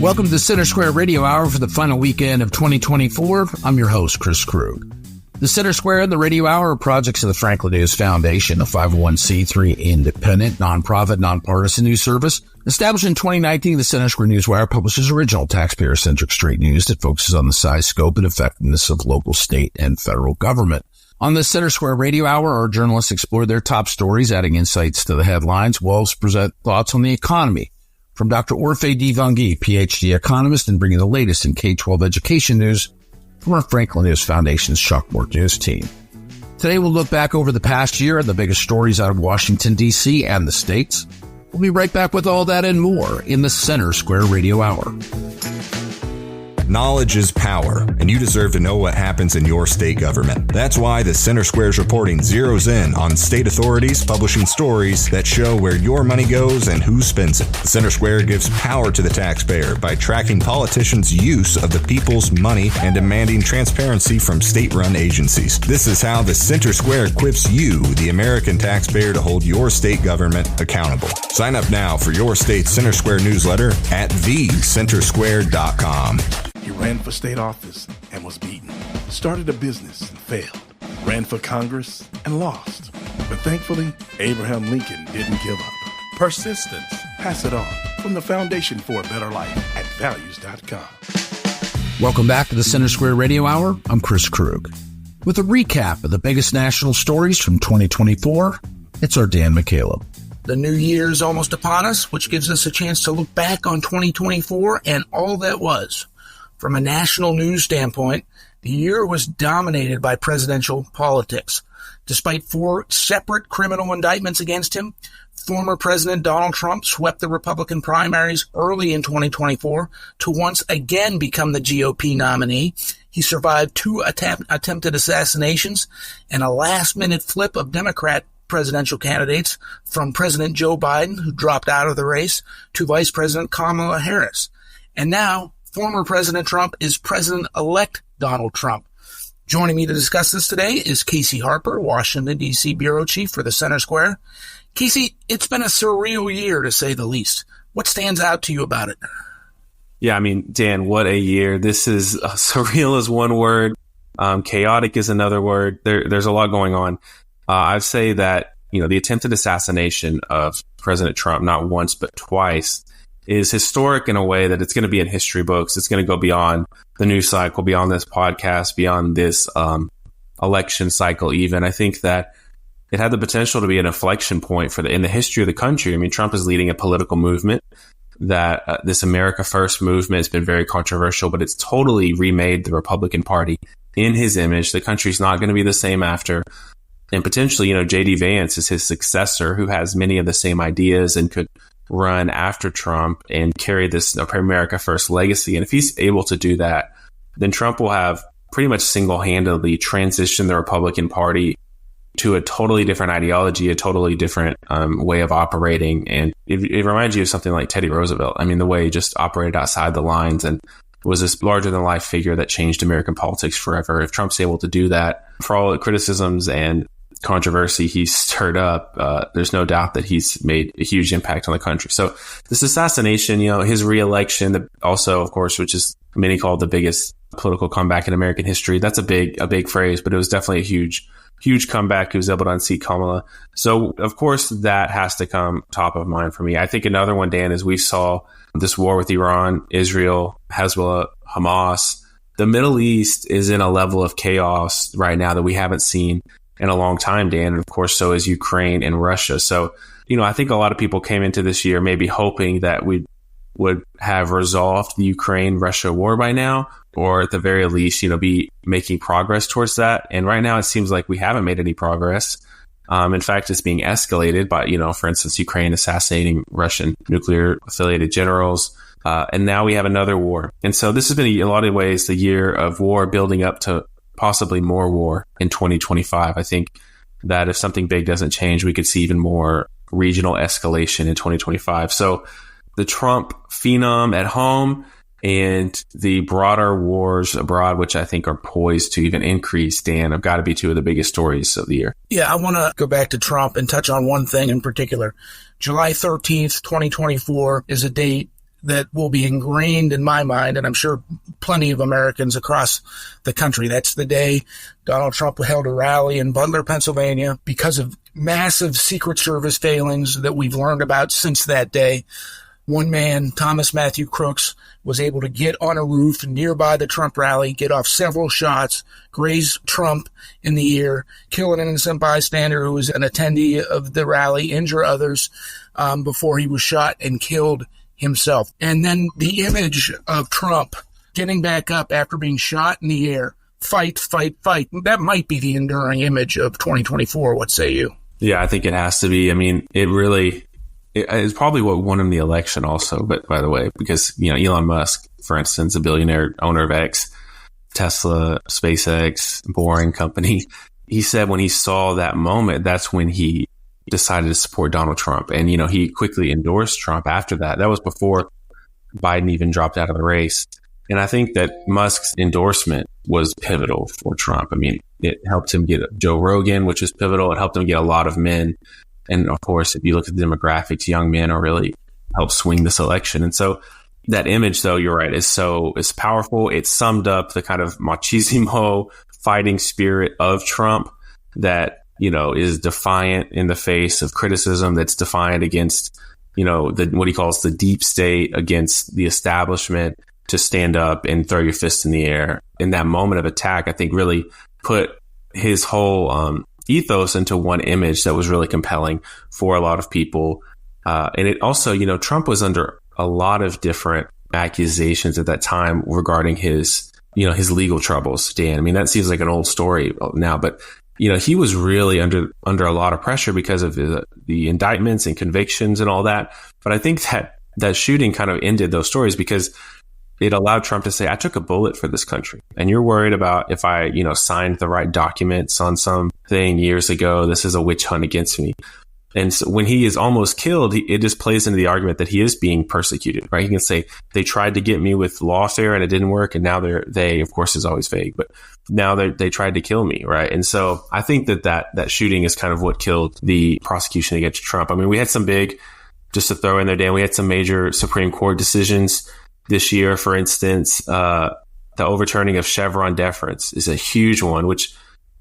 Welcome to the Center Square Radio Hour for the final weekend of 2024. I'm your host, Chris Krug. The Center Square and the Radio Hour are projects of the Franklin News Foundation, a 501c3 independent, nonprofit, nonpartisan news service. Established in 2019, the Center Square Newswire publishes original taxpayer-centric straight news that focuses on the size, scope, and effectiveness of local, state, and federal government. On the Center Square Radio Hour, our journalists explore their top stories, adding insights to the headlines, while present thoughts on the economy. From Dr. Orphe Divounguy, PhD economist, and bringing the latest in K-12 education news from our Franklin News Foundation's Chalkboard News team. Today, we'll look back over the past year and the biggest stories out of Washington, D.C. and the states. We'll be right back with all that and more in the Center Square Radio Hour. Knowledge is power, and you deserve to know what happens in your state government. That's why the Center Square's reporting zeroes in on state authorities publishing stories that show where your money goes and who spends it. The Center Square gives power to the taxpayer by tracking politicians' use of the people's money and demanding transparency from state-run agencies. This is how the Center Square equips you, the American taxpayer, to hold your state government accountable. Sign up now for your state's Center Square newsletter at thecentersquare.com. He ran for state office and was beaten. Started a business and failed. Ran for Congress and lost. But thankfully, Abraham Lincoln didn't give up. Persistence. Pass it on. From the Foundation for a Better Life at values.com. Welcome back to the Center Square Radio Hour. I'm Chris Krug. With a recap of the biggest national stories from 2024, it's our Dan McCaleb. The new year is almost upon us, which gives us a chance to look back on 2024 and all that was. From a national news standpoint, the year was dominated by presidential politics. Despite 4 separate criminal indictments against him, former President Donald Trump swept the Republican primaries early in 2024 to once again become the GOP nominee. He survived 2 attempted assassinations and a last-minute flip of Democrat presidential candidates from President Joe Biden, who dropped out of the race, to Vice President Kamala Harris. And now, former President Trump is President-elect Donald Trump. Joining me to discuss this today is Casey Harper, Washington, D.C. Bureau Chief for the Center Square. Casey, it's been a surreal year, to say the least. What stands out to you about it? Yeah, I mean, Dan, what a year. This is surreal is one word. Chaotic is another word. There's a lot going on. I'd say that, the attempted assassination of President Trump, not once but twice, is historic in a way that it's going to be in history books. It's going to go beyond the news cycle, beyond this podcast, beyond this election cycle even. I think that it had the potential to be an inflection point in the history of the country. I mean, Trump is leading a political movement that this America First movement has been very controversial, but it's totally remade the Republican Party in his image. The country's not going to be the same after. And potentially, J.D. Vance is his successor, who has many of the same ideas and could run after Trump and carry this America First legacy. And if he's able to do that, then Trump will have pretty much single-handedly transitioned the Republican Party to a totally different ideology, a totally different way of operating. And it reminds you of something like Teddy Roosevelt. I mean, the way he just operated outside the lines and was this larger-than-life figure that changed American politics forever. If Trump's able to do that, for all the criticisms and controversy he's stirred up, there's no doubt that he's made a huge impact on the country. So this assassination, his reelection, also, of course, which is many call the biggest political comeback in American history. That's a big phrase, but it was definitely a huge comeback. He was able to unseat Kamala. So, of course, that has to come top of mind for me. I think another one, Dan, is we saw this war with Iran, Israel, Hezbollah, Hamas. The Middle East is in a level of chaos right now that we haven't seen in a long time, Dan. And of course, so is Ukraine and Russia. So, I think a lot of people came into this year maybe hoping that we would have resolved the Ukraine-Russia war by now, or at the very least, be making progress towards that. And right now, it seems like we haven't made any progress. In fact, it's being escalated by, for instance, Ukraine assassinating Russian nuclear-affiliated generals. And now we have another war. And so this has been, in a lot of ways, the year of war building up to possibly more war in 2025. I think that if something big doesn't change, we could see even more regional escalation in 2025. So the Trump phenom at home and the broader wars abroad, which I think are poised to even increase, Dan, have got to be 2 of the biggest stories of the year. Yeah, I want to go back to Trump and touch on one thing in particular. July 13th, 2024 is a date that will be ingrained in my mind, and I'm sure plenty of Americans across the country. That's the day Donald Trump held a rally in Butler, Pennsylvania, because of massive Secret Service failings that we've learned about since that day. One man, Thomas Matthew Crooks, was able to get on a roof nearby the Trump rally, get off several shots, graze Trump in the ear, kill an innocent bystander who was an attendee of the rally, injure others before he was shot and killed himself. And then the image of Trump getting back up after being shot in the air, fight, fight, fight. That might be the enduring image of 2024. What say you? Yeah, I think it has to be. I mean, it's probably what won him the election also, but by the way, because, Elon Musk, for instance, a billionaire owner of X, Tesla, SpaceX, Boring Company, he said when he saw that moment, that's when he decided to support Donald Trump. And, he quickly endorsed Trump after that. That was before Biden even dropped out of the race. And I think that Musk's endorsement was pivotal for Trump. I mean, it helped him get Joe Rogan, which is pivotal. It helped him get a lot of men. And of course, if you look at the demographics, young men are really help swing this election. And so that image, though, you're right, is powerful. It summed up the kind of machismo fighting spirit of Trump that, is defiant in the face of criticism, that's defiant against, what he calls the deep state, against the establishment, to stand up and throw your fist in the air. In that moment of attack, I think really put his whole ethos into one image that was really compelling for a lot of people. And it also, Trump was under a lot of different accusations at that time regarding his legal troubles, Dan. I mean, that seems like an old story now, but, he was really under a lot of pressure because of the indictments and convictions and all that. But I think that shooting kind of ended those stories because it allowed Trump to say, I took a bullet for this country. And you're worried about if I, signed the right documents on something years ago, this is a witch hunt against me. And so when he is almost killed, it just plays into the argument that he is being persecuted, right? He can say, they tried to get me with lawfare and it didn't work. And now they, of course, is always vague, but now they tried to kill me, right? And so I think that shooting is kind of what killed the prosecution against Trump. I mean, we had some just to throw in there, Dan, we had some major Supreme Court decisions this year. For instance, the overturning of Chevron deference is a huge one, which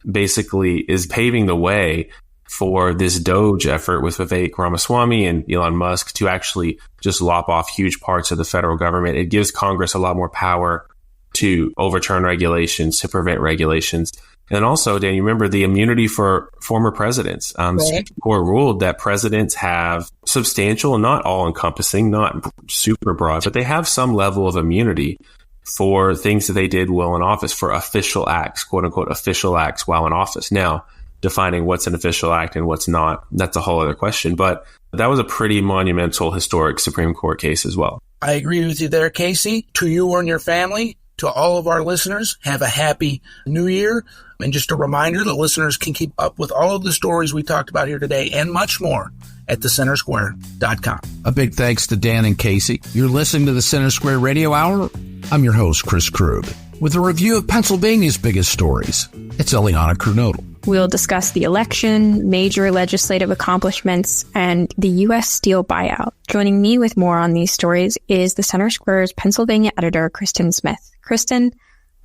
basically is paving the way for this DOGE effort with Vivek Ramaswamy and Elon Musk to actually just lop off huge parts of the federal government. It gives Congress a lot more power to overturn regulations, to prevent regulations. And also, Dan, you remember the immunity for former presidents. The Supreme Court ruled that presidents have substantial, not all-encompassing, not super broad, but they have some level of immunity for things that they did while in office, for official acts, quote-unquote official acts while in office. Now, defining what's an official act and what's not, that's a whole other question. But that was a pretty monumental, historic Supreme Court case as well. I agree with you there, Casey. To you and your family, to all of our listeners, have a happy new year. And just a reminder that listeners can keep up with all of the stories we talked about here today and much more at thecentersquare.com. A big thanks to Dan and Casey. You're listening to the Center Square Radio Hour. I'm your host, Chris Krug, with a review of Pennsylvania's biggest stories. It's Eliana Kernodle. We'll discuss the election, major legislative accomplishments, and the U.S. Steel buyout. Joining me with more on these stories is the Center Square's Pennsylvania editor, Kristen Smith. Kristen,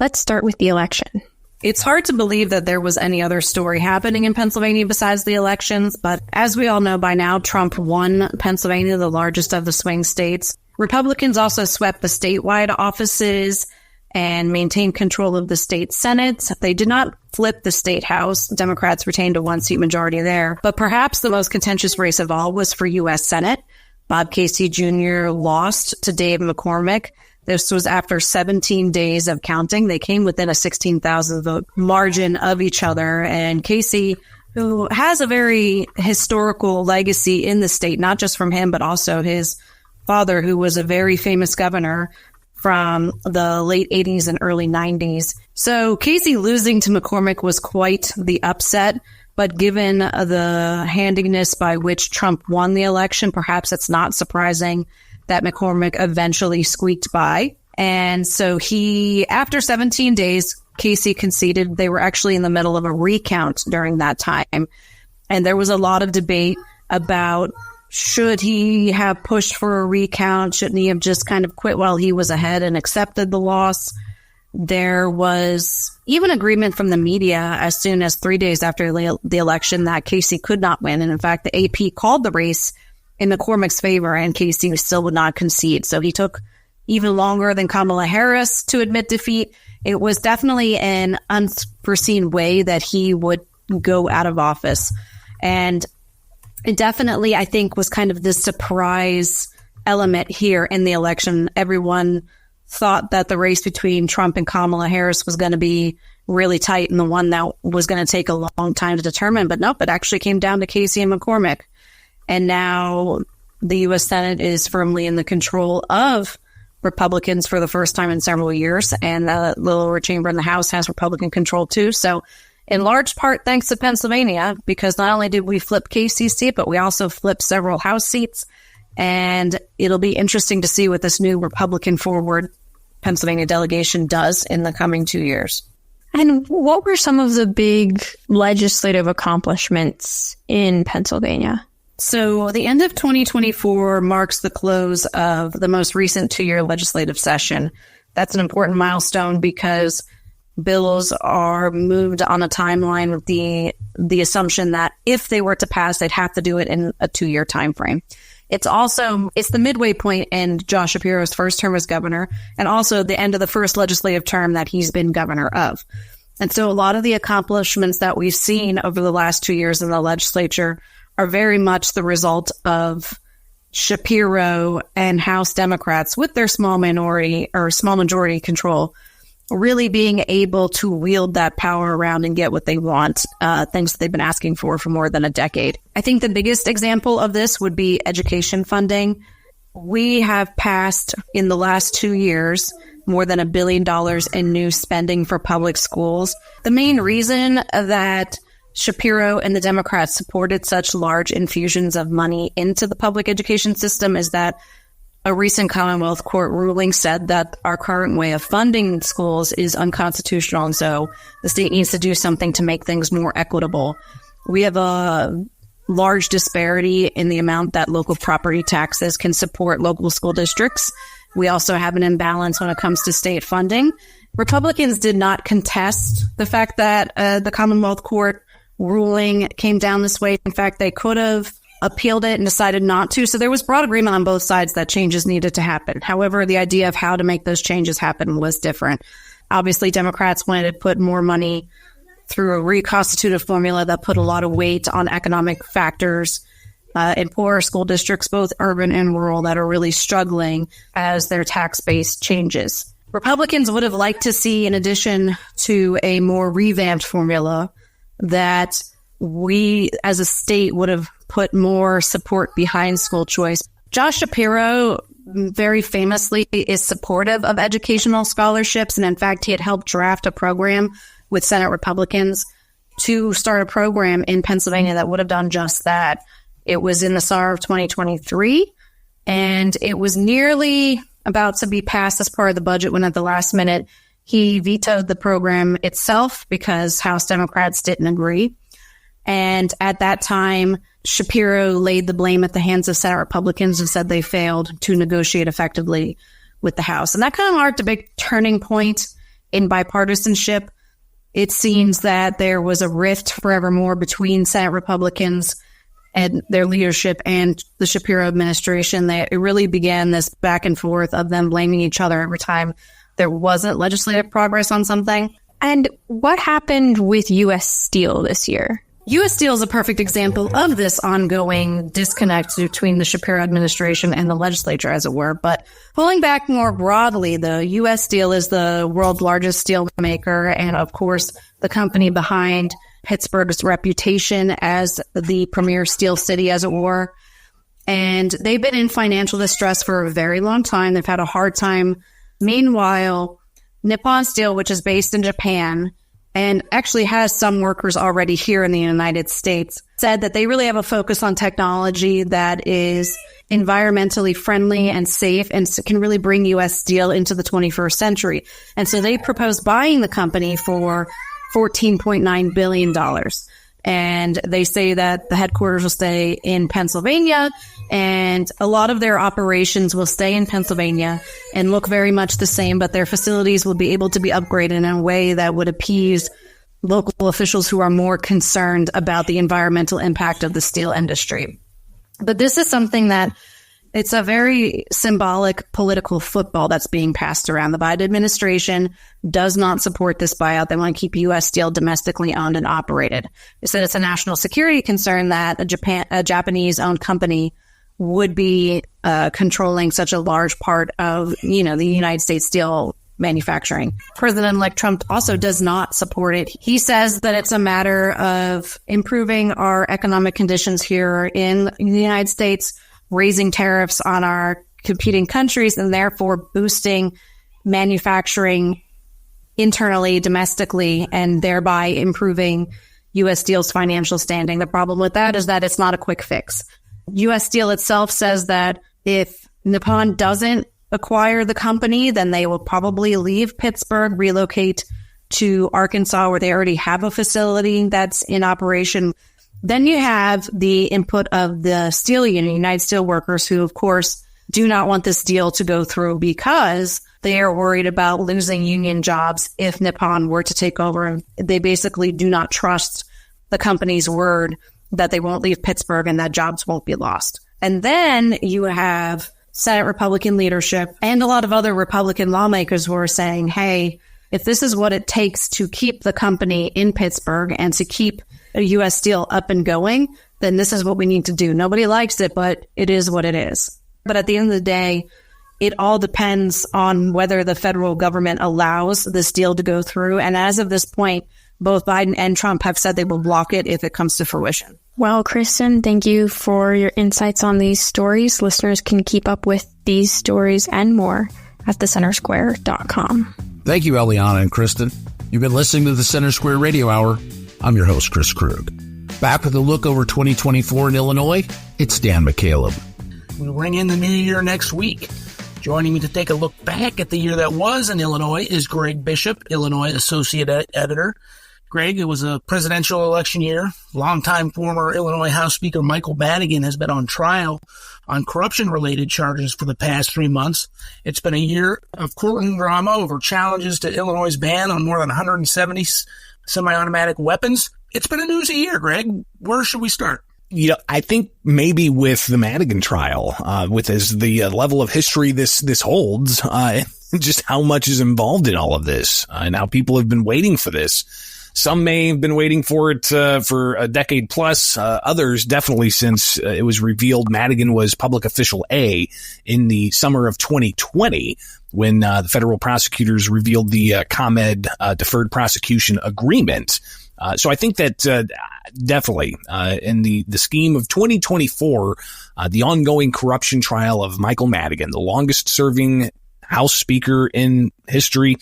let's start with the election. It's hard to believe that there was any other story happening in Pennsylvania besides the elections, but as we all know by now, Trump won Pennsylvania, the largest of the swing states. Republicans also swept the statewide offices and maintained control of the state Senate. They did not flip the state House. Democrats retained a one-seat majority there. But perhaps the most contentious race of all was for U.S. Senate. Bob Casey Jr. lost to Dave McCormick. This was after 17 days of counting. They came within a 16,000 vote margin of each other. And Casey, who has a very historical legacy in the state, not just from him, but also his father, who was a very famous governor from the late 80s and early 90s. So Casey losing to McCormick was quite the upset. But given the handiness by which Trump won the election, perhaps it's not surprising that McCormick eventually squeaked by. And so after 17 days, Casey conceded. They were actually in the middle of a recount during that time. And there was a lot of debate about Should he have pushed for a recount? Shouldn't he have just kind of quit while he was ahead and accepted the loss? There was even agreement from the media as soon as 3 days after the election that Casey could not win. And in fact, the AP called the race in McCormick's favor, and Casey still would not concede. So he took even longer than Kamala Harris to admit defeat. It was definitely an unforeseen way that he would go out of office. And it definitely, I think, was kind of the surprise element here in the election. Everyone thought that the race between Trump and Kamala Harris was going to be really tight and the one that was going to take a long time to determine. But nope, it actually came down to Casey and McCormick. And now the U.S. Senate is firmly in the control of Republicans for the first time in several years. And the lower chamber in the House has Republican control too. So in large part, thanks to Pennsylvania, because not only did we flip Casey's seat, but we also flipped several House seats. And it'll be interesting to see what this new Republican forward Pennsylvania delegation does in the coming 2 years. And what were some of the big legislative accomplishments in Pennsylvania? So the end of 2024 marks the close of the most recent 2-year legislative session. That's an important milestone because bills are moved on a timeline with the assumption that if they were to pass, they'd have to do it in a 2-year time frame. It's the midway point in Josh Shapiro's first term as governor, and also the end of the first legislative term that he's been governor of. And so a lot of the accomplishments that we've seen over the last 2 years in the legislature are very much the result of Shapiro and House Democrats, with their small majority control, really being able to wield that power around and get what they want, things that they've been asking for more than a decade. I think the biggest example of this would be education funding. We have passed in the last 2 years more than $1 billion in new spending for public schools. The main reason that Shapiro and the Democrats supported such large infusions of money into the public education system is that a recent Commonwealth Court ruling said that our current way of funding schools is unconstitutional, and so the state needs to do something to make things more equitable. We have a large disparity in the amount that local property taxes can support local school districts. We also have an imbalance when it comes to state funding. Republicans did not contest the fact that the Commonwealth Court ruling came down this way. In fact, they could have appealed it and decided not to. So there was broad agreement on both sides that changes needed to happen. However, the idea of how to make those changes happen was different. Obviously, Democrats wanted to put more money through a reconstituted formula that put a lot of weight on economic factors in poorer school districts, both urban and rural, that are really struggling as their tax base changes. Republicans would have liked to see, in addition to a more revamped formula, that we as a state would have put more support behind school choice. Josh Shapiro very famously is supportive of educational scholarships. And in fact, he had helped draft a program with Senate Republicans to start a program in Pennsylvania that would have done just that. It was in the summer of 2023, and it was nearly about to be passed as part of the budget when at the last minute, he vetoed the program itself because House Democrats didn't agree. And at that time, Shapiro laid the blame at the hands of Senate Republicans and said they failed to negotiate effectively with the House. And that kind of marked a big turning point in bipartisanship. It seems that there was a rift forevermore between Senate Republicans and their leadership and the Shapiro administration. It really began this back and forth of them blaming each other every time there wasn't legislative progress on something. And what happened with U.S. Steel this year? U.S. Steel is a perfect example of this ongoing disconnect between the Shapiro administration and the legislature, as it were. But pulling back more broadly, the U.S. Steel is the world's largest steel maker and, of course, the company behind Pittsburgh's reputation as the premier steel city, as it were. And they've been in financial distress for a very long time. They've had a hard time. Meanwhile, Nippon Steel, which is based in Japan, and actually has some workers already here in the United States, said that they really have a focus on technology that is environmentally friendly and safe and can really bring U.S. Steel into the 21st century. And so they proposed buying the company for $14.9 billion. And they say that the headquarters will stay in Pennsylvania, and a lot of their operations will stay in Pennsylvania and look very much the same, but their facilities will be able to be upgraded in a way that would appease local officials who are more concerned about the environmental impact of the steel industry. But this is something that it's a very symbolic political football that's being passed around. The Biden administration does not support this buyout. They want to keep U.S. steel domestically owned and operated. They said it's a national security concern that a Japanese-owned company would be controlling such a large part of, the United States steel manufacturing. President-elect Trump also does not support it. He says that it's a matter of improving our economic conditions here in the United States, raising tariffs on our competing countries, and therefore boosting manufacturing internally, domestically, and thereby improving U.S. Steel's financial standing. The problem with that is that it's not a quick fix. U.S. Steel itself says that if Nippon doesn't acquire the company, then they will probably leave Pittsburgh, relocate to Arkansas, where they already have a facility that's in operation. Then you have the input of the steel union, United Steelworkers, who, of course, do not want this deal to go through because they are worried about losing union jobs if Nippon were to take over. They basically do not trust the company's word that they won't leave Pittsburgh and that jobs won't be lost. And then you have Senate Republican leadership and a lot of other Republican lawmakers who are saying, hey, if this is what it takes to keep the company in Pittsburgh and to keep U.S. Steel up and going, then this is what we need to do. Nobody likes it, but it is what it is. But at the end of the day, it all depends on whether the federal government allows this deal to go through. And as of this point, both Biden and Trump have said they will block it if it comes to fruition. Well, Kristen, thank you for your insights on these stories. Listeners can keep up with these stories and more at thecentersquare.com. Thank you, Eliana and Kristen. You've been listening to the Center Square Radio Hour. I'm your host, Chris Krug. Back with a look over 2024 in Illinois, it's Dan McCaleb. We ring in the new year next week. Joining me to take a look back at the year that was in Illinois is Greg Bishop, Illinois Associate Editor. Greg, it was a presidential election year. Longtime former Illinois House Speaker Michael Madigan has been on trial on corruption-related charges for the past 3 months. It's been a year of courtroom drama over challenges to Illinois' ban on more than 170 semi-automatic weapons. It's been a newsy year, Greg. Where should we start? I think maybe with the Madigan trial, with as the level of history this holds, just how much is involved in all of this, and how people have been waiting for this. Some may have been waiting for it for a decade plus. Others definitely since it was revealed Madigan was public official A in the summer of 2020 when the federal prosecutors revealed the ComEd deferred prosecution agreement. So I think that definitely in the scheme of 2024, the ongoing corruption trial of Michael Madigan, the longest serving House Speaker in history,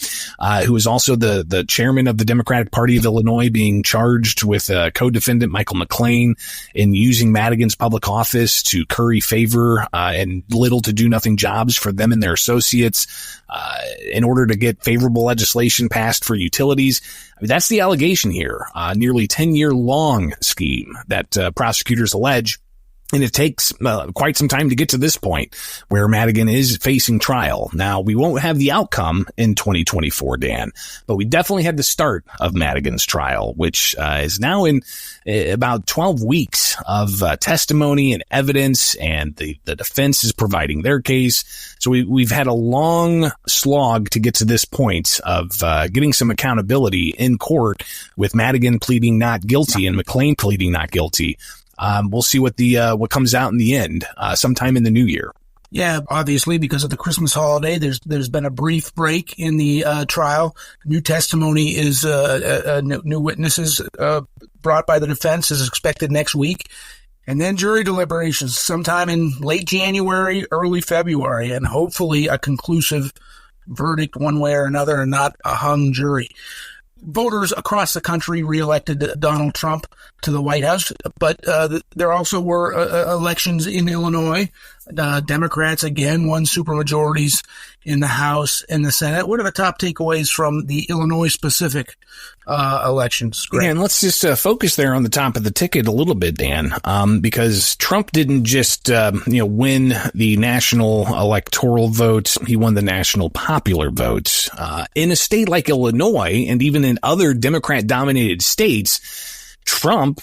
who is also the chairman of the Democratic Party of Illinois, being charged with co-defendant Michael McLean in using Madigan's public office to curry favor and little to do nothing jobs for them and their associates in order to get favorable legislation passed for utilities. I mean, that's the allegation here. Nearly 10-year-long scheme that prosecutors allege. And it takes quite some time to get to this point where Madigan is facing trial. Now, we won't have the outcome in 2024, Dan, but we definitely had the start of Madigan's trial, which is now in about 12 weeks of testimony and evidence, and the defense is providing their case. So we've had a long slog to get to this point of getting some accountability in court, with Madigan pleading not guilty and McLean pleading not guilty. We'll see what comes out in the end, sometime in the new year. Yeah, obviously, because of the Christmas holiday, there's been a brief break in the trial. New testimony is new witnesses brought by the defense is expected next week, and then jury deliberations sometime in late January, early February, and hopefully a conclusive verdict one way or another, and not a hung jury. Voters across the country reelected Donald Trump to the White House, but there also were elections in Illinois Democrats again won supermajorities in the House and the Senate. What are the top takeaways from the Illinois specific elections? Greg? Yeah, and let's just focus there on the top of the ticket a little bit, Dan, because Trump didn't just win the national electoral vote; he won the national popular vote. In a state like Illinois, and even in other Democrat-dominated states, Trump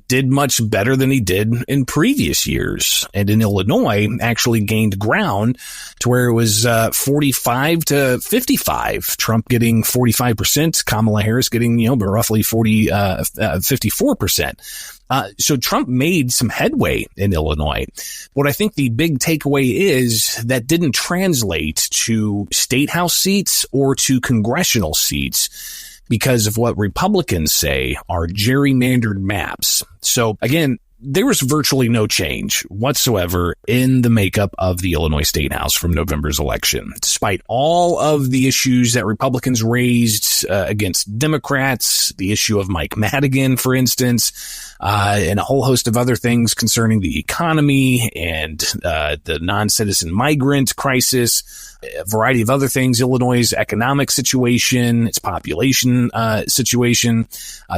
did much better than he did in previous years. And in Illinois, actually gained ground to where it was 45 to 55. Trump getting 45%, Kamala Harris getting, roughly 54%. So Trump made some headway in Illinois. What I think the big takeaway is that didn't translate to state house seats or to congressional seats, because of what Republicans say are gerrymandered maps. So again, there was virtually no change whatsoever in the makeup of the Illinois State House from November's election, despite all of the issues that Republicans raised against Democrats, the issue of Mike Madigan, for instance, and a whole host of other things concerning the economy and the non-citizen migrant crisis, a variety of other things, Illinois' economic situation, its population situation,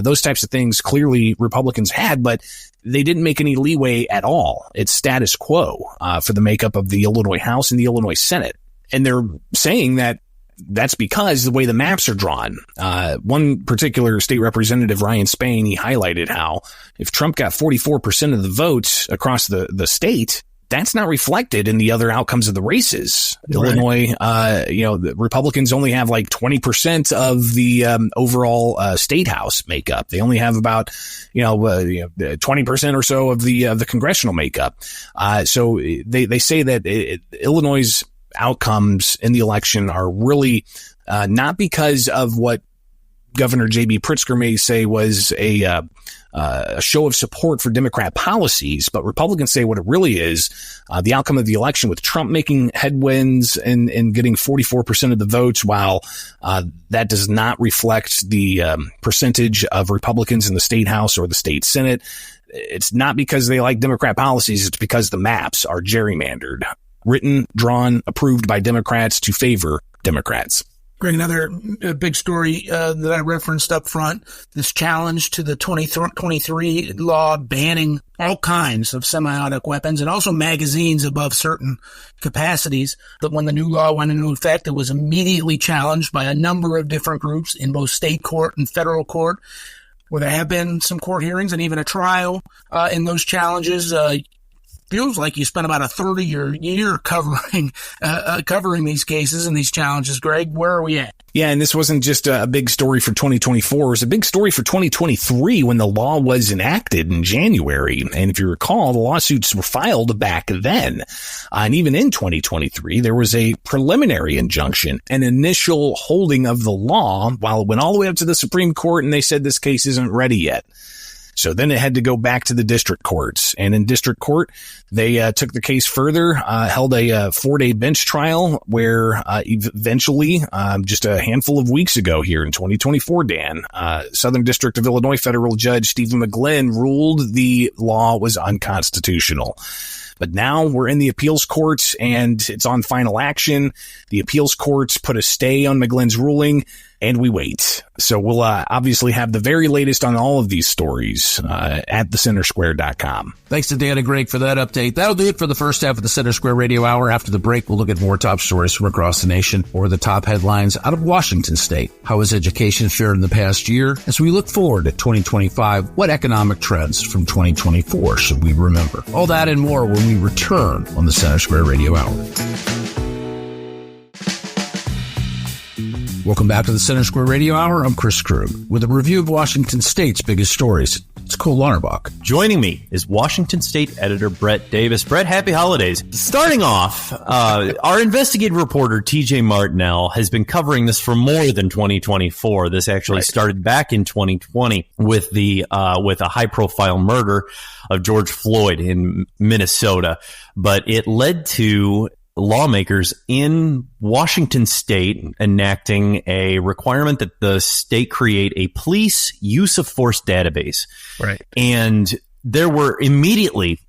those types of things clearly Republicans had, but they didn't make any leeway at all. It's status quo for the makeup of the Illinois House and the Illinois Senate. And they're saying that that's because the way the maps are drawn. One particular state representative, Ryan Spain, he highlighted how if Trump got 44% of the votes across the state, that's not reflected in the other outcomes of the races. Right. Illinois, the Republicans only have like 20% of the overall state house makeup. They only have about 20% or so of the congressional makeup. So they say that Illinois' outcomes in the election are really not because of what Governor J.B. Pritzker may say was a show of support for Democrat policies, but Republicans say what it really is, the outcome of the election with Trump making headwinds and getting 44% of the votes, while that does not reflect the percentage of Republicans in the state house or the state senate. It's not because they like Democrat policies. It's because the maps are gerrymandered, written, drawn, approved by Democrats to favor Democrats. Greg, another big story that I referenced up front, this challenge to the 2023 law banning all kinds of semi-automatic weapons and also magazines above certain capacities. But when the new law went into effect, it was immediately challenged by a number of different groups in both state court and federal court, where there have been some court hearings and even a trial in those challenges. Feels like you spent about a third of your year covering these cases and these challenges. Greg, where are we at? Yeah, and this wasn't just a big story for 2024. It was a big story for 2023 when the law was enacted in January. And if you recall, the lawsuits were filed back then. And even in 2023, there was a preliminary injunction, an initial holding of the law, while it went all the way up to the Supreme Court and they said this case isn't ready yet. So then it had to go back to the district courts. And in district court, they took the case further, held a 4-day bench trial where eventually, just a handful of weeks ago here in 2024, Dan, Southern District of Illinois federal judge Stephen McGlynn ruled the law was unconstitutional. But now we're in the appeals court and it's on final action. The appeals courts put a stay on McGlynn's ruling and we wait. So we'll obviously have the very latest on all of these stories at thecentersquare.com. Thanks to Dan and Greg for that update. That'll do it for the first half of the Center Square Radio Hour. After the break, we'll look at more top stories from across the nation or the top headlines out of Washington State. How has education fared in the past year? As we look forward to 2025, what economic trends from 2024 should we remember? All that and more when we return on the Center Square Radio Hour. Welcome back to the Center Square Radio Hour. I'm Chris Krug with a review of Washington State's biggest stories. It's Cole Lauterbach. Joining me is Washington State editor Brett Davis. Brett, happy holidays. Starting off, our investigative reporter TJ Martinell has been covering this for more than 2024. This actually started back in 2020 with a high-profile murder of George Floyd in Minnesota, but it led to lawmakers in Washington State enacting a requirement that the state create a police use of force database. Right. And there were immediately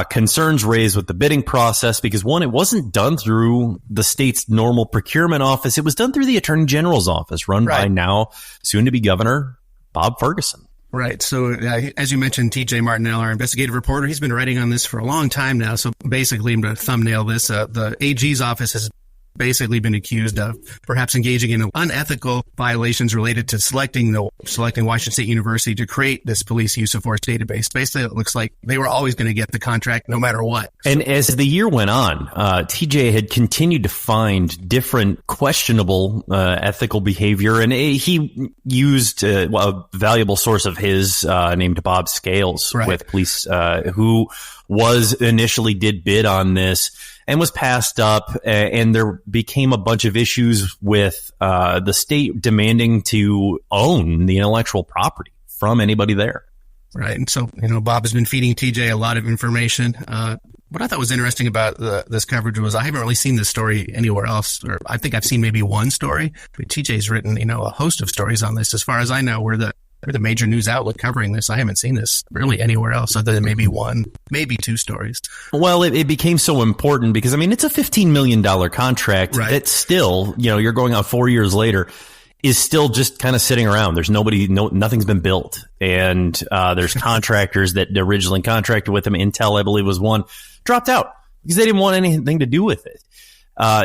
concerns raised with the bidding process because, one, it wasn't done through the state's normal procurement office. It was done through the Attorney General's office, run by now soon-to-be Governor Bob Ferguson. Right. So as you mentioned, TJ Martinell, our investigative reporter, he's been writing on this for a long time now. So basically, I'm going to thumbnail this. The AG's office has basically been accused of perhaps engaging in unethical violations related to selecting Washington State University to create this police use of force database. Basically, it looks like they were always going to get the contract no matter what. And as the year went on, TJ had continued to find different questionable ethical behavior, and he used a valuable source of his named Bob Scales with police who initially did bid on this and was passed up, and there became a bunch of issues with the state demanding to own the intellectual property from anybody there. Right. And so, Bob has been feeding TJ a lot of information. What I thought was interesting about this coverage was I haven't really seen this story anywhere else, or I think I've seen maybe one story. But TJ's written, a host of stories on this. As far as I know, we're the major news outlet covering this. I haven't seen this really anywhere else other than maybe one, maybe two stories. Well, it became so important because, it's a $15 million contract that still, you're going on 4 years later, is still just kind of sitting around. There's nothing's been built. And there's contractors that originally contracted with them. Intel, I believe, was one, dropped out because they didn't want anything to do with it.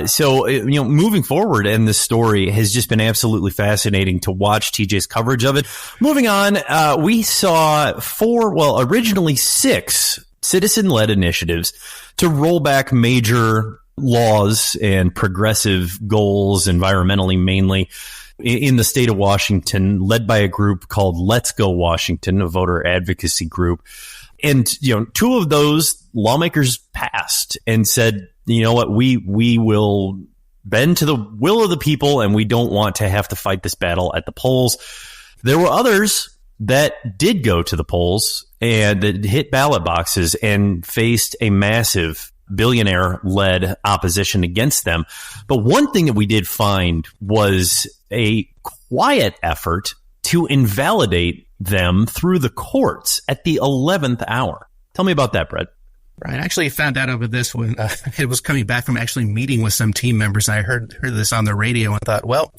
So moving forward, and this story has just been absolutely fascinating to watch TJ's coverage of it. Moving on, we saw originally 6 citizen-led initiatives to roll back major laws and progressive goals, environmentally mainly, in the state of Washington, led by a group called Let's Go Washington, a voter advocacy group. And, 2 of those lawmakers passed and said, you know what, we will bend to the will of the people, and we don't want to have to fight this battle at the polls. There were others that did go to the polls and that hit ballot boxes and faced a massive billionaire-led opposition against them. But one thing that we did find was a quiet effort to invalidate them through the courts at the 11th hour. Tell me about that, Brett. Right. I actually found out about this when it was coming back from actually meeting with some team members. I heard this on the radio and thought, well,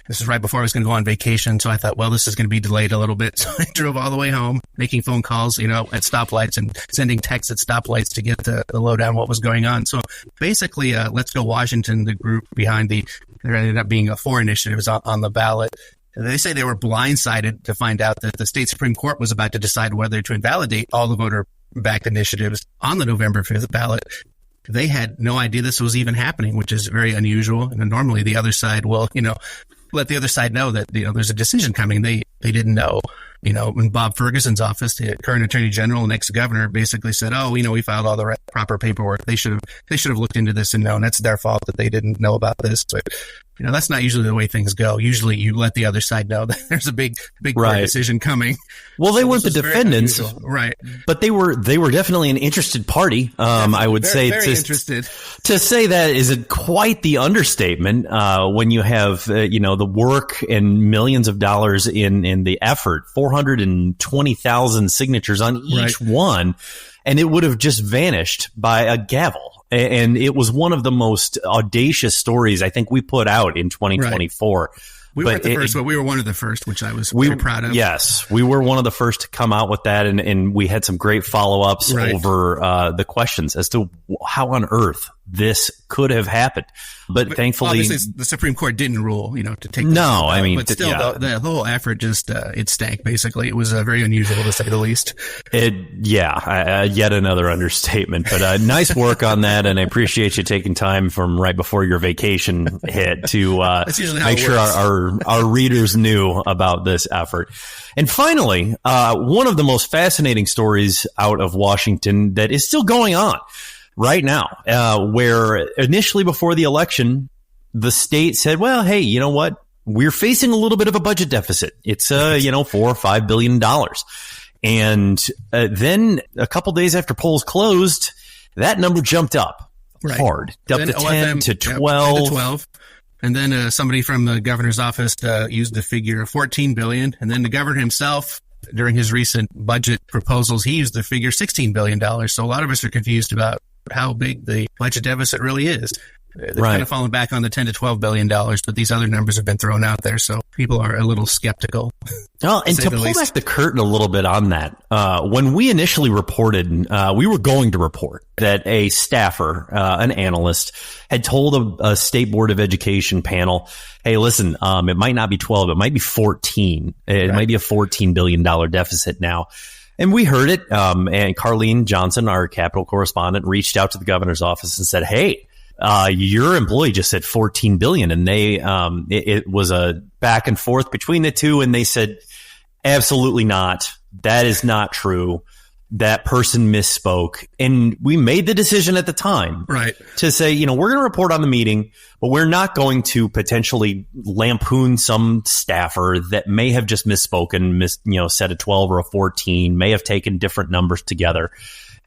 this is right before I was going to go on vacation. So I thought, well, this is going to be delayed a little bit. So I drove all the way home, making phone calls, at stoplights and sending texts at stoplights to get the lowdown what was going on. So basically, Let's Go Washington, the group behind there ended up being 4 initiatives on the ballot. They say they were blindsided to find out that the state Supreme Court was about to decide whether to invalidate all the voter-backed initiatives on the November 5th ballot. They had no idea this was even happening, which is very unusual. And normally the other side will, let the other side know that, there's a decision coming. They didn't know. When Bob Ferguson's office, the current Attorney General and ex-governor, basically said, we filed all the proper paperwork. They should have looked into this and known. That's their fault that they didn't know about this. But that's not usually the way things go. Usually you let the other side know that there's a big court decision coming. Well, they weren't the defendants, right? But they were definitely an interested party. I would say very interested. To say that is quite the understatement. When you have the work and millions of dollars in the effort, 420,000 signatures on each one, and it would have just vanished by a gavel. And it was one of the most audacious stories I think we put out in 2024. Right. We weren't the first, but we were one of the first, which I was very proud of. Yes, we were one of the first to come out with that, and we had some great follow-ups over the questions as to how on earth this could have happened. But thankfully, obviously, the Supreme Court didn't rule, to take. But still, the whole effort just it stank. Basically, it was very unusual to say the least. Yet another understatement. But nice work on that, and I appreciate you taking time from right before your vacation hit to make sure our readers knew about this effort. And finally, one of the most fascinating stories out of Washington that is still going on right now, where initially before the election, the state said, well, hey, you know what? We're facing a little bit of a budget deficit. It's, $4 or $5 billion. And then a couple days after polls closed, that number jumped up hard, up to 10 to 12. And then somebody from the governor's office used the figure of $14 billion. And then the governor himself During his recent budget proposals, he used the figure $16 billion. So a lot of us are confused about how big the budget deficit really is. They've kind of fallen back on the $10 to $12 billion, but these other numbers have been thrown out there. So people are a little skeptical. Well, and to pull back the curtain a little bit on that, when we initially reported, we were going to report that a staffer, an analyst, had told a state board of education panel, hey, listen, it might not be 12, it might be 14. It might be a $14 billion deficit now. And we heard it. And Carlene Johnson, our Capitol correspondent, reached out to the governor's office and said, hey, your employee just said 14 billion. And they, it was a back and forth between the two. And they said, absolutely not. That is not true. That person misspoke. And we made the decision at the time to say, we're going to report on the meeting, but we're not going to potentially lampoon some staffer that may have just misspoken, said a 12 or a 14, may have taken different numbers together.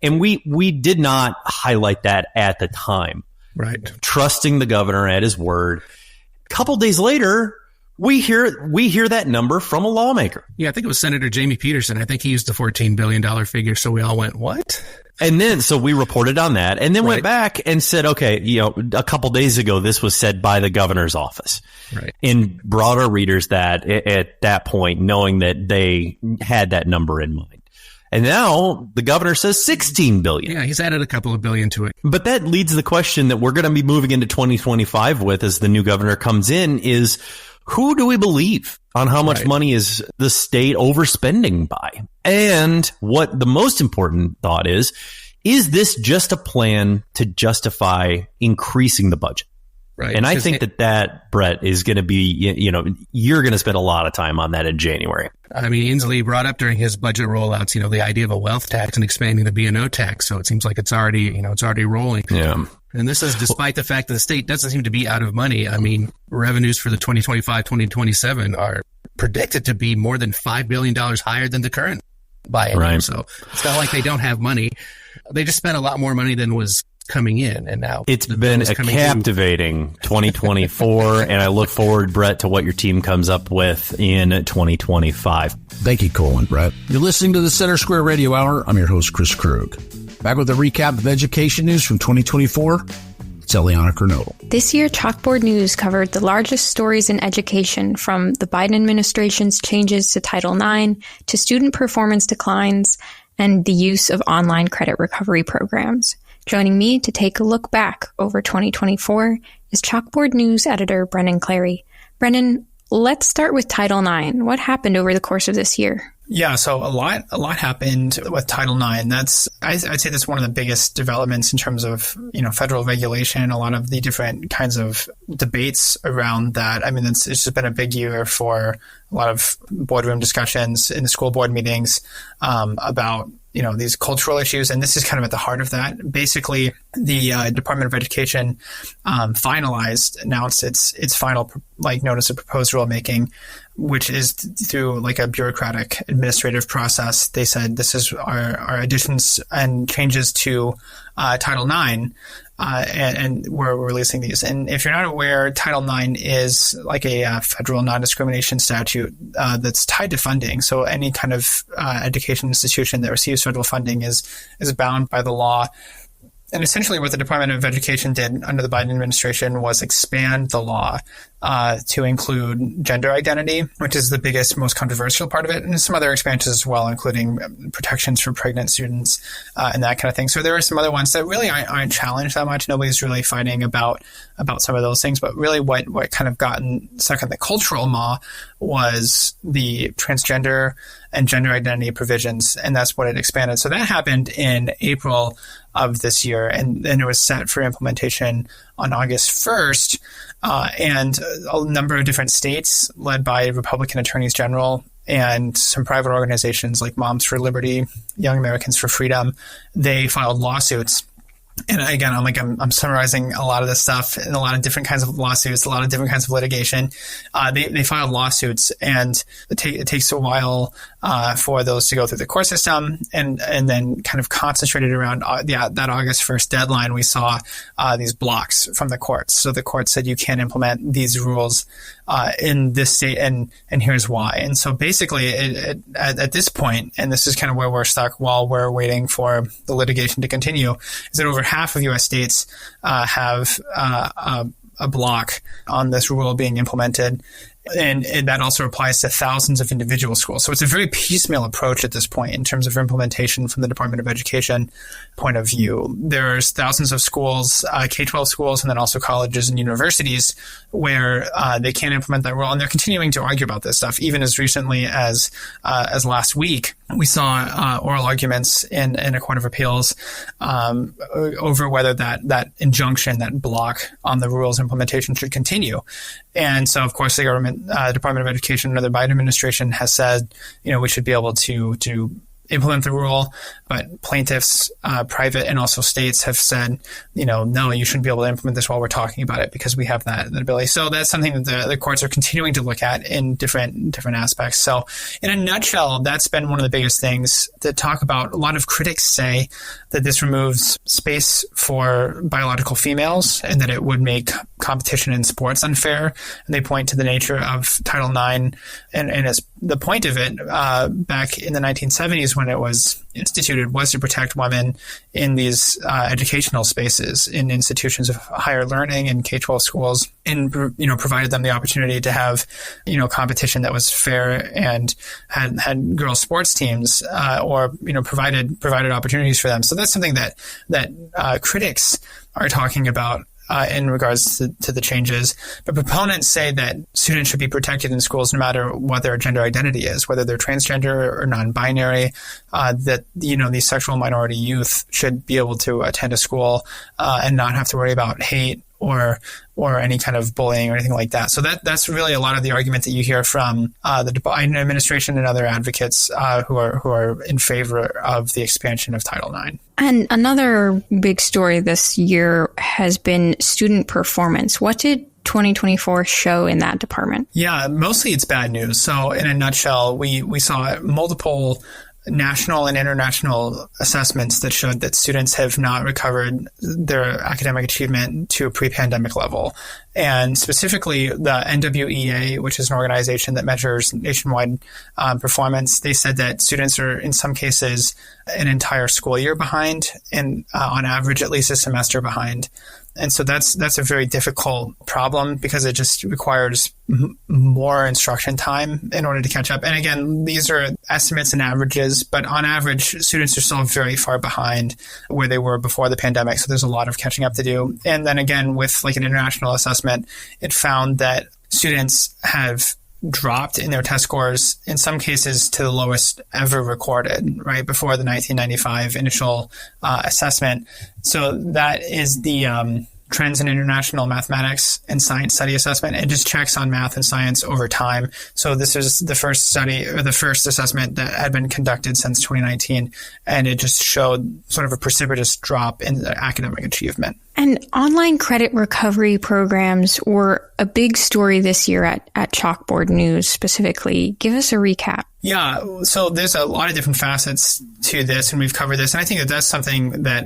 And we did not highlight that at the time. Right. Trusting the governor at his word. A couple days later, we hear that number from a lawmaker. Yeah, I think it was Senator Jamie Peterson. I think he used the $14 billion figure. So we all went, what? And then, so we reported on that and then went back and said, okay, a couple days ago, this was said by the governor's office. Right. And brought our readers that at that point, knowing that they had that number in mind. And now the governor says 16 billion. Yeah, he's added a couple of billion to it. But that leads the question that we're going to be moving into 2025 with as the new governor comes in is, who do we believe on how much money is the state overspending by? And what the most important thought is this just a plan to justify increasing the budget? Right. And I think that, Brett, is going to be, you're going to spend a lot of time on that in January. I mean, Inslee brought up during his budget rollouts, the idea of a wealth tax and expanding the B&O tax. So it seems like it's already rolling. Yeah. And this is despite the fact that the state doesn't seem to be out of money. I mean, revenues for the 2025-2027 are predicted to be more than $5 billion higher than the current biennium. Right. So it's not like they don't have money. They just spent a lot more money than was coming in, and now it's been a captivating 2024, and I look forward, Brett, to what your team comes up with in 2025. Thank you, Cole and Brett. You're listening to the Center Square Radio Hour. I'm your host, Chris Krug. Back with a recap of education news from 2024. It's Eliana Kernodle. This year, Chalkboard News covered the largest stories in education, from the Biden administration's changes to Title IX to student performance declines and the use of online credit recovery programs. Joining me to take a look back over 2024 is Chalkboard News editor Brennan Clary. Brennan, let's start with Title IX. What happened over the course of this year? Yeah, so a lot happened with Title IX. I'd say that's one of the biggest developments in terms of, federal regulation, a lot of the different kinds of debates around that. I mean, it's just been a big year for a lot of boardroom discussions in the school board meetings about these cultural issues. And this is kind of at the heart of that. Basically, the Department of Education announced its final notice of proposed rulemaking, which is through a bureaucratic administrative process. They said, this is our additions and changes to Title IX. And we're releasing these. And if you're not aware, Title IX is a federal non-discrimination statute that's tied to funding. So any kind of education institution that receives federal funding is bound by the law. And essentially what the Department of Education did under the Biden administration was expand the law to include gender identity, which is the biggest, most controversial part of it, and some other expansions as well, including protections for pregnant students and that kind of thing. So there are some other ones that really aren't challenged that much. Nobody's really fighting about some of those things. But really what kind of gotten stuck in the cultural maw was the transgender and gender identity provisions, and that's what it expanded. So that happened in April of this year, and then it was set for implementation on August 1st. And a number of different states, led by Republican attorneys general and some private organizations like Moms for Liberty, Young Americans for Freedom, they filed lawsuits And again, I'm summarizing a lot of this stuff in a lot of different kinds of lawsuits, a lot of different kinds of litigation. They filed lawsuits, and it takes a while for those to go through the court system, and then kind of concentrated around that August 1st deadline. We saw these blocks from the courts. So the court said you can't implement these rules in this state, and here's why. And so basically, at this point, and this is kind of where we're stuck while we're waiting for the litigation to continue, is that over half of U.S. states have a block on this rule being implemented. And that also applies to thousands of individual schools. So it's a very piecemeal approach at this point in terms of implementation from the Department of Education point of view. There's thousands of schools, K-12 schools, and then also colleges and universities where they can't implement that rule. And they're continuing to argue about this stuff. Even as recently as last week, we saw oral arguments in a court of appeals over whether that injunction, that block on the rules implementation should continue. And so, of course, the Department of Education under the Biden administration has said, we should be able to implement the rule, but plaintiffs, private and also states have said, no, you shouldn't be able to implement this while we're talking about it because we have that ability. So that's something that the courts are continuing to look at in different aspects. So in a nutshell, that's been one of the biggest things to talk about. A lot of critics say that this removes space for biological females and that it would make competition in sports unfair. And they point to the nature of Title IX and as the point of it back in the 1970s when it was instituted was to protect women in these educational spaces in institutions of higher learning and K-12 schools, and provided them the opportunity to have competition that was fair and had girls sports teams or provided opportunities for them. So that's something that critics are talking about in regards to the changes. But proponents say that students should be protected in schools no matter what their gender identity is, whether they're transgender or non-binary, that, these sexual minority youth should be able to attend a school and not have to worry about hate or any kind of bullying or anything like that. So that's really a lot of the argument that you hear from the Biden administration and other advocates who are in favor of the expansion of Title IX. And another big story this year has been student performance. What did 2024 show in that department? Yeah, mostly it's bad news. So in a nutshell, we saw multiple national and international assessments that showed that students have not recovered their academic achievement to a pre-pandemic level. And specifically the NWEA, which is an organization that measures nationwide performance, they said that students are in some cases an entire school year behind and on average at least a semester behind. And so that's a very difficult problem because it just requires more instruction time in order to catch up. And again, these are estimates and averages, but on average, students are still very far behind where they were before the pandemic. So there's a lot of catching up to do. And then again, with like an international assessment, it found that students have dropped in their test scores, in some cases to the lowest ever recorded, right before the 1995 initial assessment. So that is the Trends in International Mathematics and Science Study Assessment. It just checks on math and science over time. So this is the first study or the first assessment that had been conducted since 2019, and it just showed sort of a precipitous drop in the academic achievement. And online credit recovery programs were a big story this year at Chalkboard News specifically. Give us a recap. Yeah, so there's a lot of different facets to this, and we've covered this. And I think that that's something that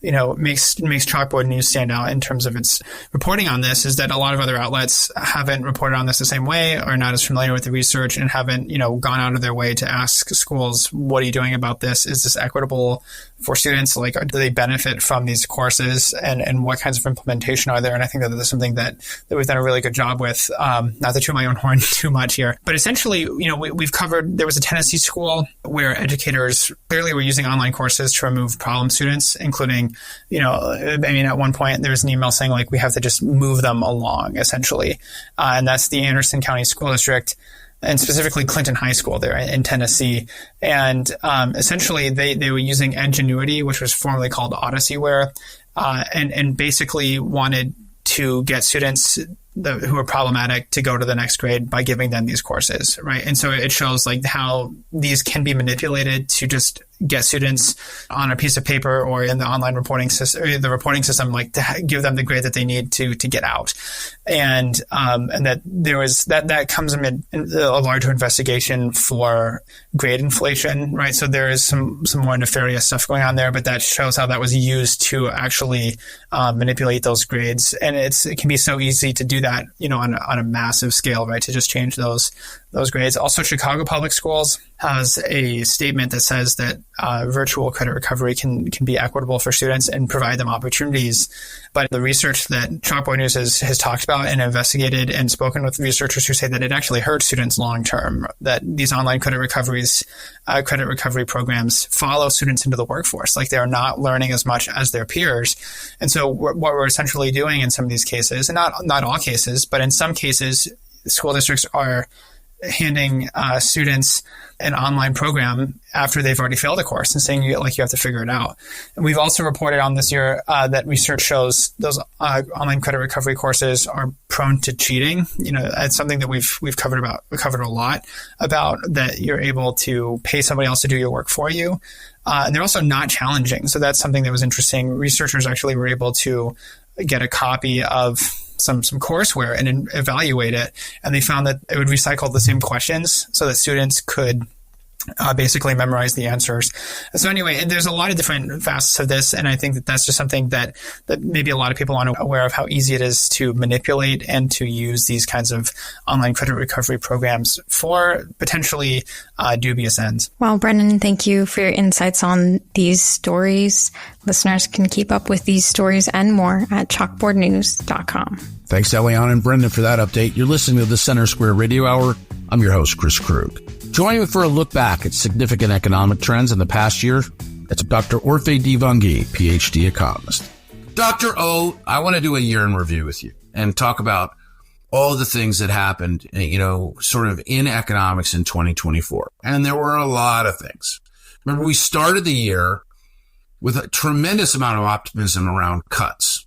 makes Chalkboard News stand out in terms of its reporting on this, is that a lot of other outlets haven't reported on this the same way, or not as familiar with the research, and haven't gone out of their way to ask schools, what are you doing about this? Is this equitable for students? Like, do they benefit from these courses, and what kinds of implementation are there? And I think that that's something that we've done a really good job with. Not to toot my own horn too much here, but essentially, we've covered. There was a Tennessee school where educators clearly were using online courses to remove problem students, including, at one point there was an email saying like, we have to just move them along, essentially. And that's the Anderson County School District, and specifically Clinton High School there in Tennessee. And essentially they were using Edgenuity, which was formerly called Odyssey-ware, and basically wanted to get students who are problematic to go to the next grade by giving them these courses, right? And so it shows like how these can be manipulated to just get students on a piece of paper or in the online reporting system, like to give them the grade that they need to get out. And that there was that comes amid a larger investigation for grade inflation, right? So there is some more nefarious stuff going on there, but that shows how that was used to actually manipulate those grades. And it can be so easy to do that, on a massive scale, right? To just change those grades. Also, Chicago Public Schools has a statement that says that virtual credit recovery can be equitable for students and provide them opportunities. But the research that Chalkboard News has talked about and investigated and spoken with researchers who say that it actually hurts students long term, that these online credit recovery programs follow students into the workforce. Like, they're not learning as much as their peers. And so what we're essentially doing in some of these cases, and not all cases, but in some cases, school districts are handing students an online program after they've already failed a course and saying you have to figure it out. And we've also reported on this year that research shows those online credit recovery courses are prone to cheating. It's something that we've covered a lot about, that you're able to pay somebody else to do your work for you. And they're also not challenging. So that's something that was interesting. Researchers actually were able to get a copy of some courseware and evaluate it. And they found that it would recycle the same questions so that students could basically memorize the answers. So anyway, there's a lot of different facets of this. And I think that that's just something that maybe a lot of people aren't aware of, how easy it is to manipulate and to use these kinds of online credit recovery programs for potentially dubious ends. Well, Brendan, thank you for your insights on these stories. Listeners can keep up with these stories and more at chalkboardnews.com. Thanks, Eliana and Brendan, for that update. You're listening to the Center Square Radio Hour. I'm your host, Chris Krug. Joining me for a look back at significant economic trends in the past year, it's Dr. Orphe Divounguy, PhD economist. Dr. O, I want to do a year in review with you and talk about all the things that happened, sort of in economics in 2024. And there were a lot of things. Remember, we started the year with a tremendous amount of optimism around cuts.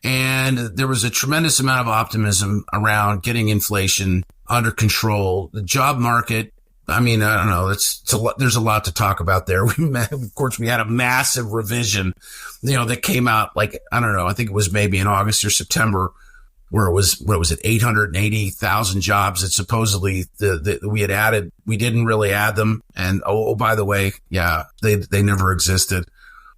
And there was a tremendous amount of optimism around getting inflation under control. The job market, I don't know. There's a lot to talk about there. Of course, we had a massive revision, that came out I think it was maybe in August or September, where it was, 880,000 jobs that supposedly we had added. We didn't really add them. And by the way, yeah, they never existed.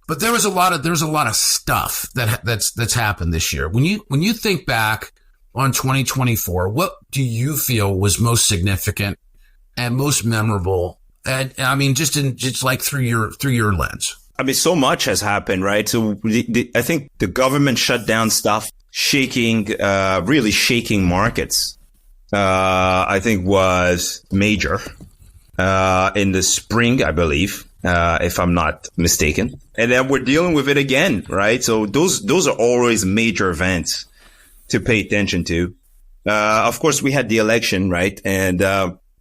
But there's a lot of stuff that's happened this year. When you think back on 2024, what do you feel was most significant and most memorable? And just like through your lens. So much has happened, right? So I think the government shutdown stuff, really shaking markets, I think was major, in the spring, I believe, if I'm not mistaken. And then we're dealing with it again, right? So those are always major events to pay attention to. Of course, we had the election, right? And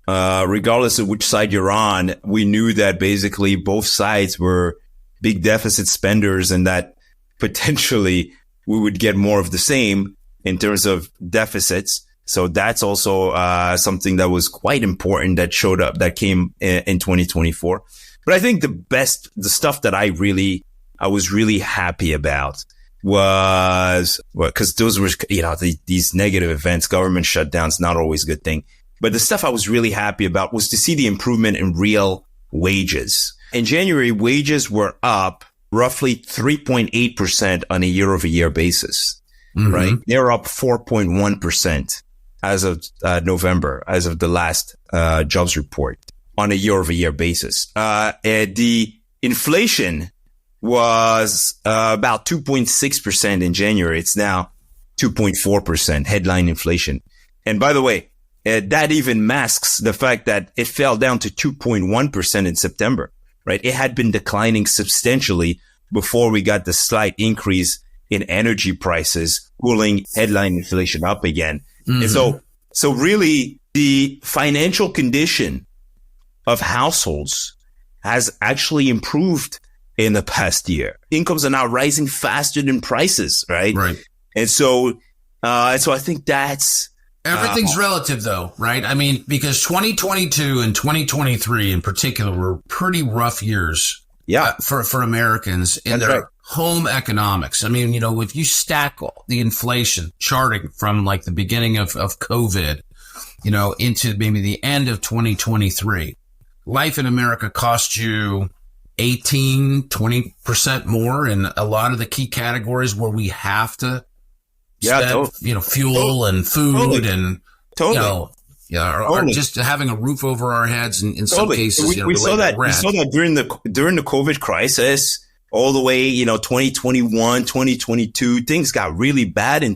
regardless of which side you're on, we knew that basically both sides were big deficit spenders and that potentially we would get more of the same in terms of deficits. So that's also something that was quite important that came in 2024. But I think the stuff that I was really happy about was, because those were, these negative events, government shutdowns, not always a good thing. But the stuff I was really happy about was to see the improvement in real wages. In January, wages were up roughly 3.8% on a year-over-year basis, right? They're up 4.1% as of November, as of the last jobs report on a year-over-year basis. The inflation was about 2.6% in January. It's now 2.4% headline inflation. And by the way, that even masks the fact that it fell down to 2.1% in September, right? It had been declining substantially before we got the slight increase in energy prices, pulling headline inflation up again. And so really the financial condition of households has actually improved in the past year. Incomes are now rising faster than prices, right? Right. And so I think that's Everything's relative, though, right? I mean, because 2022 and 2023 in particular were pretty rough years for Americans in their home economics. I mean, if you stack the inflation charting from like the beginning of COVID, into maybe the end of 2023, life in America cost you 18-20% more in a lot of the key categories where we have to spend, fuel and food and, or just having a roof over our heads in some cases. We saw that during the COVID crisis all the way, 2021, 2022, things got really bad in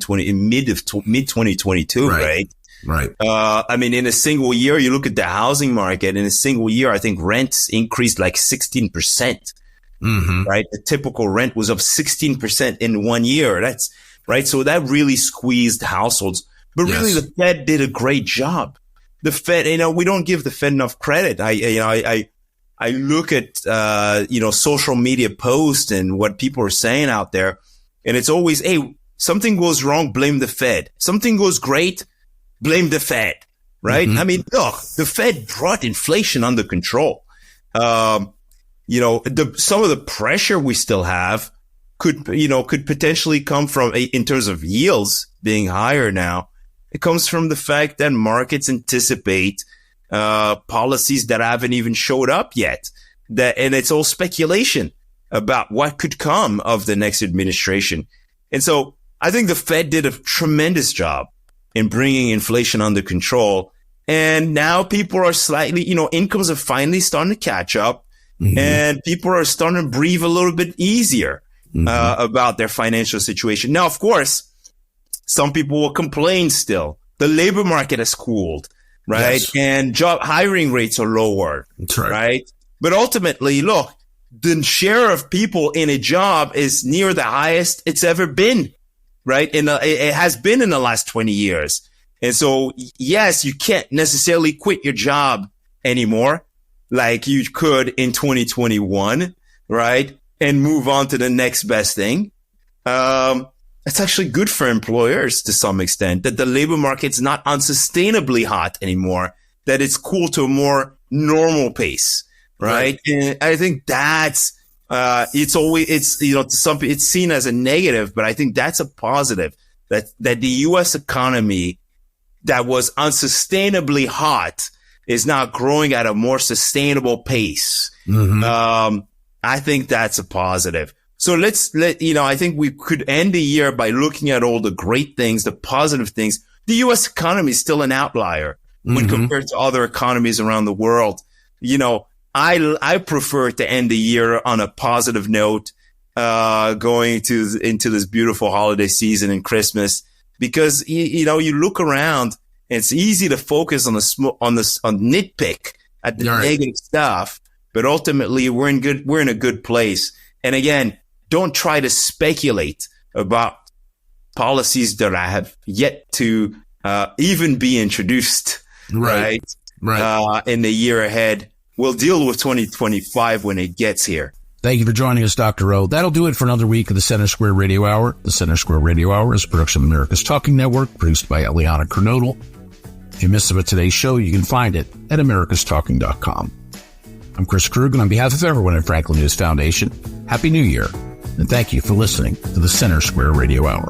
mid 2022, right? Right. I mean, in a single year, you look at the housing market. In a single year, I think rents increased like 16%. Mm-hmm. Right. The typical rent was up 16% in 1 year. That's right. So that really squeezed households. But really, the Fed did a great job. The Fed, we don't give the Fed enough credit. I look at, social media posts and what people are saying out there, and it's always, hey, something goes wrong, blame the Fed. Something goes great, blame the Fed, right? Mm-hmm. I mean, look, the Fed brought inflation under control. Some of the pressure we still have could potentially come from, in terms of yields being higher now. It comes from the fact that markets anticipate policies that haven't even showed up yet. And it's all speculation about what could come of the next administration. And so I think the Fed did a tremendous job in bringing inflation under control. And now people are slightly, incomes are finally starting to catch up, and people are starting to breathe a little bit easier about their financial situation. Now, of course, some people will complain still. The labor market has cooled, right? Yes. And job hiring rates are lower, right? But ultimately, look, the share of people in a job is near the highest it's ever been, right? It has been in the last 20 years. And so, yes, you can't necessarily quit your job anymore like you could in 2021, right? And move on to the next best thing. It's actually good for employers to some extent that the labor market's not unsustainably hot anymore, that it's cool to a more normal pace, right? And I think that's, to some people, it's seen as a negative, but I think that's a positive that the U.S. economy that was unsustainably hot is now growing at a more sustainable pace. I think that's a positive. So I think we could end the year by looking at all the great things, the positive things. The U.S. economy is still an outlier when compared to other economies around the world. I prefer to end the year on a positive note, going into this beautiful holiday season and Christmas, because, you look around and it's easy to focus on nitpick at the negative stuff, but ultimately we're in a good place. And again, don't try to speculate about policies that have yet to even be introduced, right? In the year ahead. We'll deal with 2025 when it gets here. Thank you for joining us, Dr. O. That'll do it for another week of the Center Square Radio Hour. The Center Square Radio Hour is a production of America's Talking Network, produced by Eliana Kernodle. If you missed some of today's show, you can find it at americastalking.com. I'm Chris Krug, and on behalf of everyone at Franklin News Foundation, Happy New Year, and thank you for listening to the Center Square Radio Hour.